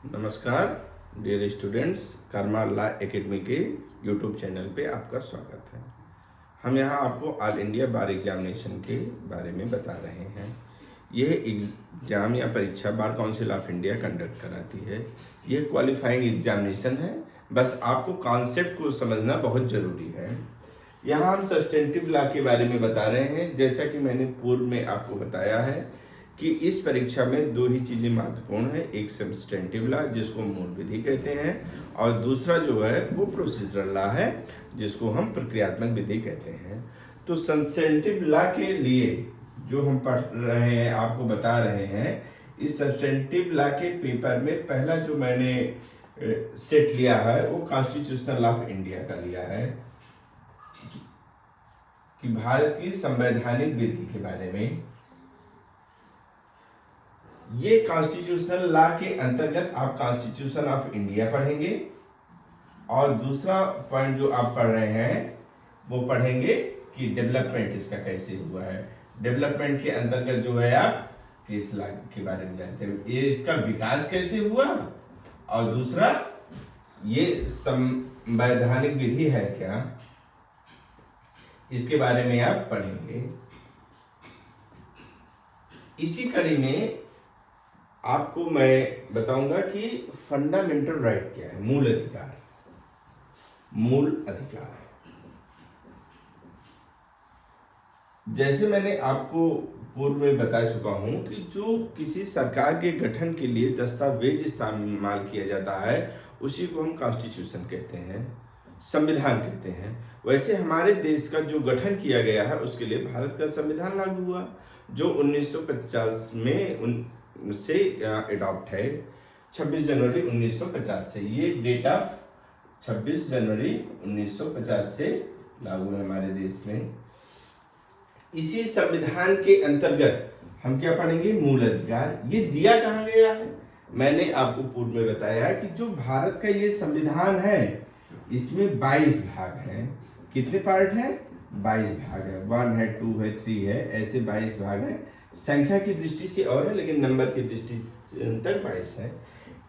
नमस्कार dear students, Karma Law Academy के YouTube channel पे आपका स्वागत है। हम यहाँ आपको ऑल इंडिया बार एग्जामिनेशन के बारे में बता रहे हैं। यह एग्जाम या परीक्षा bar council of India conduct कराती है। यह क्वालिफाइंग एग्जामिनेशन है, बस आपको कॉन्सेप्ट को समझना बहुत ज़रूरी है। यहाँ हम सब्सटेंटिव लॉ के बारे में बता रहे हैं। जैसा कि मैंने पूर्व में आपको बताया है कि इस परीक्षा में दो ही चीज़ें महत्वपूर्ण है, एक सब्सटेंटिव लॉ जिसको मूल विधि कहते हैं, और दूसरा जो है वो प्रोसीजरल लॉ है जिसको हम प्रक्रियात्मक विधि कहते हैं। तो सब्सटेंटिव लॉ के लिए जो हम पढ़ रहे हैं, आपको बता रहे हैं, इस सब्सटेंटिव लॉ के पेपर में पहला जो मैंने सेट लिया है वो कॉन्स्टिट्यूशनल लॉ ऑफ इंडिया का लिया है कि भारत की संवैधानिक विधि के बारे में। ये कॉन्स्टिट्यूशनल लॉ के अंतर्गत आप कॉन्स्टिट्यूशन ऑफ इंडिया पढ़ेंगे, और दूसरा पॉइंट जो आप पढ़ रहे हैं वो पढ़ेंगे कि डेवलपमेंट इसका कैसे हुआ है। डेवलपमेंट के अंतर्गत जो है आप केस लॉ के बारे में जानते हैं, ये इसका विकास कैसे हुआ, और दूसरा ये संवैधानिक विधि है क्या, इसके बारे में आप पढ़ेंगे। इसी कड़ी में आपको मैं बताऊंगा कि फंडामेंटल राइट क्या है, मूल अधिकार। मूल अधिकार जैसे मैंने आपको पूर्व में बता चुका हूं कि जो किसी सरकार के गठन के लिए दस्तावेज इस्तेमाल किया जाता है उसी को हम कॉन्स्टिट्यूशन कहते हैं, संविधान कहते हैं। वैसे हमारे देश का जो गठन किया गया है उसके लिए भारत का संविधान लागू हुआ, जो 1950 में से एडॉप्ट है। 26 जनवरी 1950 से ये डेट ऑफ 26 जनवरी 1950 से लागू है हमारे देश में। इसी संविधान के अंतर्गत हम क्या पढ़ेंगे, मूल अधिकार। ये दिया कहाँ गया है, मैंने आपको पूर्व में बताया कि जो भारत का ये संविधान है इसमें 22 भाग हैं। कितने पार्ट हैं, 22 भाग है। 1 है, 2 है, 3 है, ऐसे 22 भाग हैं। संख्या की दृष्टि से और है, लेकिन नंबर की दृष्टि तक 22 है।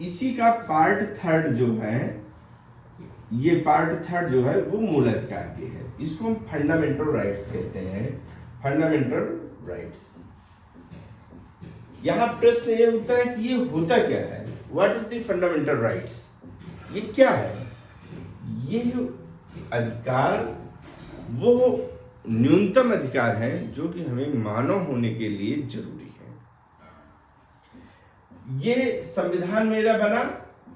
इसी का पार्ट थर्ड जो है, ये पार्ट थर्ड जो है वो मूल अधिकार के है। इसको हम फंडामेंटल राइट्स कहते हैं, फंडामेंटल राइट्स। यहां प्रश्न ये होता है कि ये होता क्या है, what is the fundamental rights, ये क्या है। ये अधिकार वो न्यूनतम अधिकार है जो कि हमें मानव होने के लिए जरूरी है। ये संविधान मेरा बना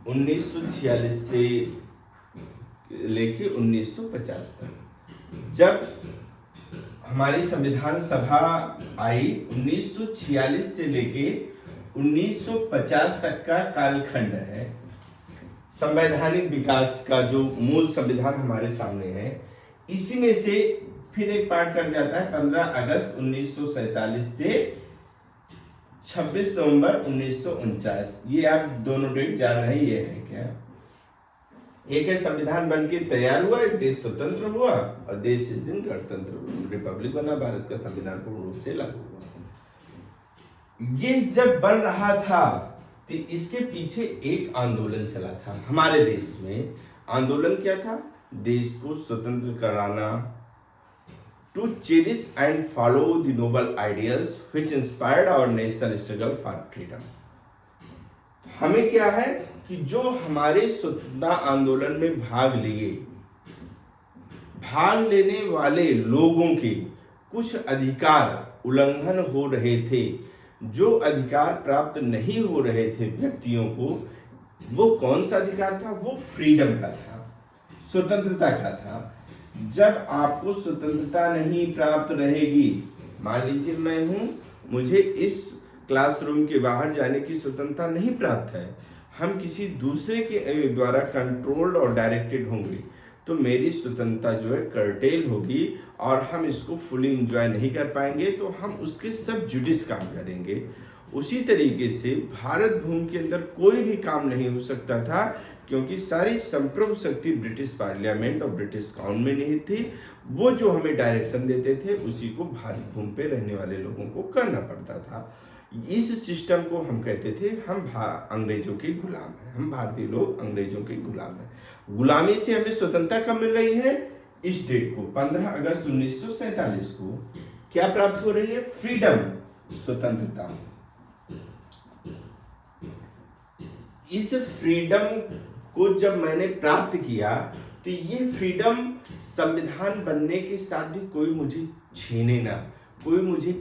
1946 से लेके 1950 तक। जब हमारी संविधान सभा आई 1946 से लेके 1950 तक का कालखंड है। संवैधानिक विकास का जो मूल संविधान हमारे सामने है, इसी में से फिर एक पार्ट कट जाता है 15 अगस्त 1947 से 26 नवंबर 1949। ये आप दोनों डेट जान रहे हैं, ये है क्या, एक है संविधान बन के तैयार हुआ, एक देश स्वतंत्र हुआ, और देश इस दिन गणतंत्र रिपब्लिक बना, भारत का संविधान पूर्ण रूप से लागू हुआ। ये जब बन रहा था तो इसके पीछे एक आंदोलन चला था हमारे देश में। आंदोलन क्या था, देश को स्वतंत्र कराना, to cherish and follow the noble ideals which inspired our national struggle for freedom. हमें क्या है कि जो हमारे स्वतंत्रता आंदोलन में भाग लेने वाले लोगों के कुछ अधिकार उल्लंघन हो रहे थे, जो अधिकार प्राप्त नहीं हो रहे थे व्यक्तियों को, वो कौन सा अधिकार था, वो फ्रीडम का था, स्वतंत्रता का था। जब आपको स्वतंत्रता नहीं प्राप्त रहेगी, मान लीजिए मैं हूं, मुझे इस क्लासरूम के बाहर जाने की स्वतंत्रता नहीं प्राप्त है, हम किसी दूसरे के द्वारा कंट्रोल्ड और डायरेक्टेड होंगे, तो मेरी स्वतंत्रता जो है कर्टेल होगी और हम इसको फुली एंजॉय नहीं कर पाएंगे, तो हम उसके सब जुडिस काम करेंगे। उसी तरीके से भारत भूमि के अंदर कोई भी काम नहीं हो सकता था, क्योंकि सारी संप्रभु शक्ति ब्रिटिश पार्लियामेंट और ब्रिटिश काउंसिल में नहीं थी। वो जो हमें डायरेक्शन देते थे उसी को भारत भूमि पे रहने वाले लोगों को करना पड़ता था। इस सिस्टम को हम कहते थे हम अंग्रेजों के गुलाम हैं, हम भारतीय लोग अंग्रेजों के गुलाम हैं। गुलामी से हमें स्वतंत्रता कब मिल रही है? इस डेट को 15 अगस्त 1947 को क्या प्राप्त हो रही है? फ्रीडम, स्वतंत्रता। इस फ्रीडम को जब मैंने प्राप्त किया तो ये फ्रीडम संविधान बनने के साथ भी कोई मुझे छीने ना, कोई मुझे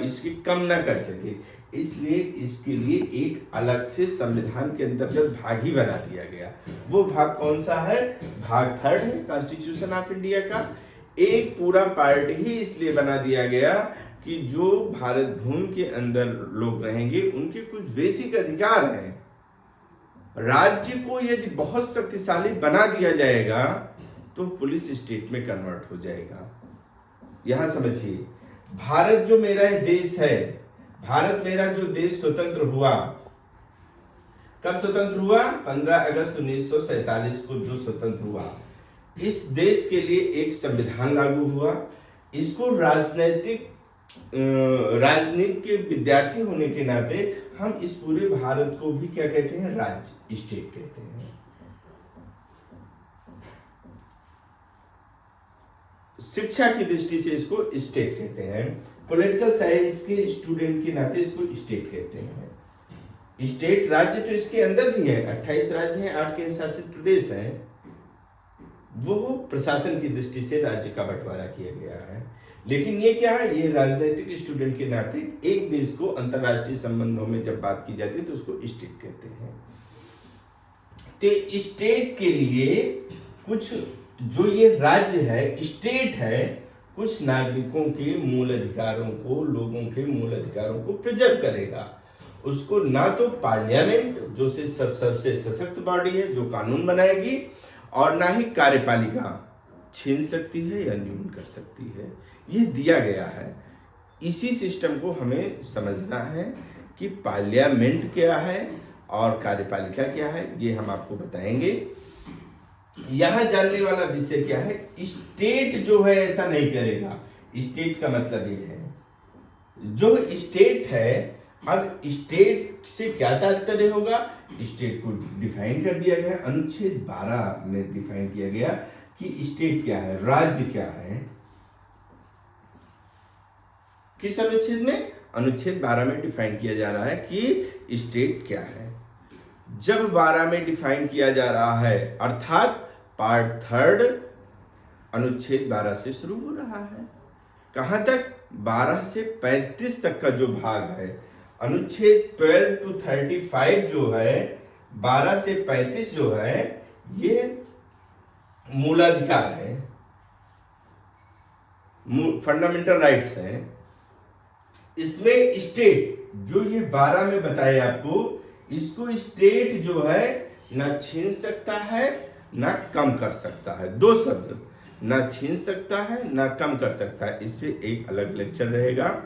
इसकी कम ना कर सके, इसलिए इसके लिए एक अलग से संविधान के अंतर्गत भाग ही बना दिया गया। वो भाग कौन सा है? भाग 3 है कॉन्स्टिट्यूशन ऑफ इंडिया का। एक पूरा पार्ट ही इसलिए बना दिया गया कि जो भारत भूमि के अंदर लोग रहेंगे उनके कुछ बेसिक अधिकार हैं। राज्य को यदि बहुत शक्तिशाली बना दिया जाएगा तो पुलिस स्टेट में कन्वर्ट हो जाएगा। यहां समझिए, भारत जो मेरा देश है, भारत मेरा जो देश स्वतंत्र हुआ, कब स्वतंत्र हुआ? 15 अगस्त 1947 को जो स्वतंत्र हुआ। इस देश के लिए एक संविधान लागू हुआ। इसको राजनीति के विद्यार्थी होने के नाते हम इस पूरे भारत को भी क्या कहते हैं? राज्य, स्टेट कहते हैं। शिक्षा की दृष्टि से इसको स्टेट कहते हैं। पॉलिटिकल साइंस के स्टूडेंट के नाते इसको स्टेट कहते हैं। स्टेट, राज्य तो इसके अंदर भी है, 28 राज्य हैं, 8 केंद्र शासित प्रदेश हैं। वो प्रशासन की दृष्टि से राज्य का बंटवारा किया गया है। लेकिन ये क्या है? ये राजनीतिक स्टूडेंट के नाते एक देश को अंतरराष्ट्रीय संबंधों में जब बात की जाती है तो उसको स्टेट कहते हैं। तो स्टेट के लिए कुछ, जो ये राज्य है, स्टेट है, कुछ नागरिकों के मूल अधिकारों को, लोगों के मूल अधिकारों को प्रिजर्व करेगा। उसको ना तो पार्लियामेंट, जो से सबसे सशक्त बॉडी है, जो कानून बनाएगी, और ना ही कार्यपालिका छीन सकती है या न्यून कर सकती है। ये दिया गया है। इसी सिस्टम को हमें समझना है कि पार्लियामेंट क्या है और कार्यपालिका क्या है, ये हम आपको बताएंगे। यहां जानने वाला विषय क्या है? स्टेट जो है ऐसा नहीं करेगा। स्टेट का मतलब ये है, जो स्टेट है, अब स्टेट से क्या तात्पर्य होगा? स्टेट को डिफाइन कर दिया गया, अनुच्छेद 12 में डिफाइन किया गया कि स्टेट क्या है, राज्य क्या है। किस अनुच्छेद में? अनुच्छेद 12 में डिफाइन किया जा रहा है कि स्टेट क्या है। जब 12 में डिफाइन किया जा रहा है, अर्थात पार्ट 3 अनुच्छेद 12 से शुरू हो रहा है। कहां तक? 12 से 35 तक का जो भाग है, अनुच्छेद 12 to 35 जो है, 12 से 35 जो है, ये मूलाधिकार है, फंडामेंटल राइट्स हैं। इसमें स्टेट, जो ये 12 में बताया आपको, इसको स्टेट जो है ना छीन सकता है ना कम कर सकता है। 2 शब्द, ना छीन सकता है ना कम कर सकता है। इस पे एक अलग लेक्चर रहेगा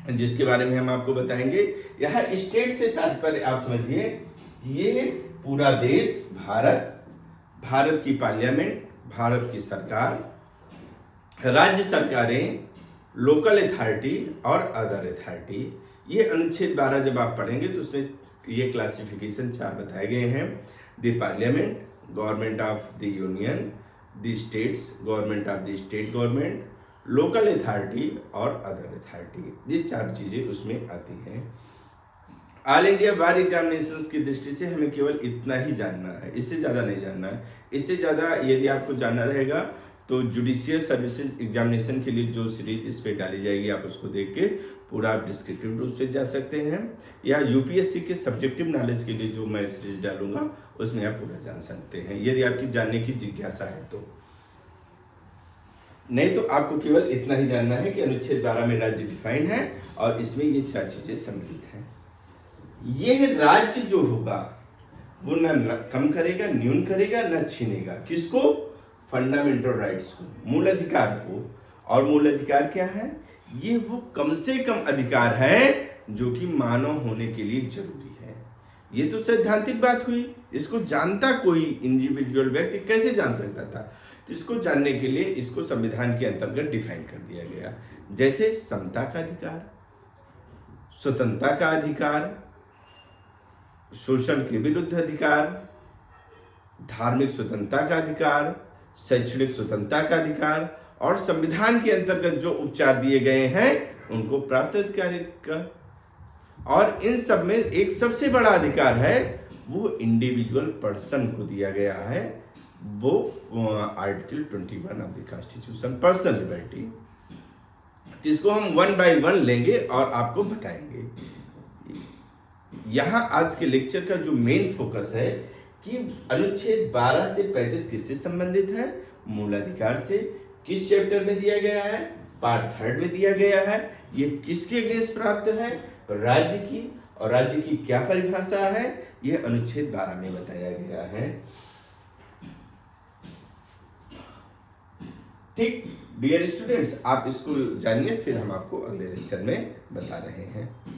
जिसके बारे में हम आपको बताएंगे। यह स्टेट से तात्पर्य आप समझिए, ये पूरा देश, भारत, भारत की पार्लियामेंट, भारत की सरकार, राज्य सरकारें, लोकल अथॉरिटी और अदर अथॉरिटी। ये अनुच्छेद 12 जब आप पढ़ेंगे तो उसमें ये क्लासिफिकेशन 4 बताए गए हैं। The parliament, government of the union, the states, government of the state government, local authority और अदर अथॉरिटी। ये 4 चीजें उसमें आती हैं। ऑल इंडिया बार एग्जामिनेशंस की दृष्टि से हमें केवल इतना ही जानना है, इससे ज़्यादा नहीं जानना है। इससे ज़्यादा यदि आपको जानना रहेगा तो जुडिशियल सर्विसेज एग्जामिनेशन के लिए जो सीरीज इस पर डाली जाएगी, आप उसको देख के पूरा आप डिस्क्रिप्टिव रूप से जा सकते हैं, या यूपीएससी के सब्जेक्टिव नॉलेज के लिए जो मैं सीरीज डालूंगा उसमें आप पूरा जान सकते हैं, यदि आपकी जानने की जिज्ञासा है तो। नहीं तो आपको केवल इतना ही जानना है कि अनुच्छेद 12 में राज्य डिफाइन है और इसमें ये 4 चीजें सम्मिलित हैं। यह राज्य जो होगा वो ना कम करेगा, न्यून करेगा, ना छीनेगा। किसको? फंडामेंटल राइट्स को, मूल अधिकार को। और मूल अधिकार क्या है? ये वो कम से कम अधिकार है जो कि मानव होने के लिए जरूरी है। ये तो सैद्धांतिक बात हुई। इसको जानता कोई इंडिविजुअल व्यक्ति कैसे जान सकता था? इसको जानने के लिए इसको संविधान के अंतर्गत डिफाइन कर दिया गया। जैसे समता का अधिकार, स्वतंत्रता का अधिकार, शोषण के विरुद्ध अधिकार, धार्मिक स्वतंत्रता का अधिकार, शैक्षणिक स्वतंत्रता का अधिकार और संविधान के अंतर्गत जो उपचार दिए गए हैं उनको प्राप्त अधिकार का। और इन सब में एक सबसे बड़ा अधिकार है, वो इंडिविजुअल पर्सन को दिया गया है, वो article 21 of the constitution, personal liberty. इसको हम वन बाय वन लेंगे और आपको बताएंगे। यहाँ आज के लेक्चर का जो मेन फोकस है कि अनुच्छेद 12 से 35 किससे संबंधित है, मूल अधिकार से, किस चैप्टर में दिया गया है, पार्ट 3 में दिया गया है, ये किसके अगेंस्ट प्राप्त है, राज्य की, और राज्य की क्या परिभाषा है, यह अनुच्छेद 12 में बताया गया है। ठीक डियर स्टूडेंट्स, आप इसको जानिए, फिर हम आपको अगले लेक्चर में बता रहे हैं।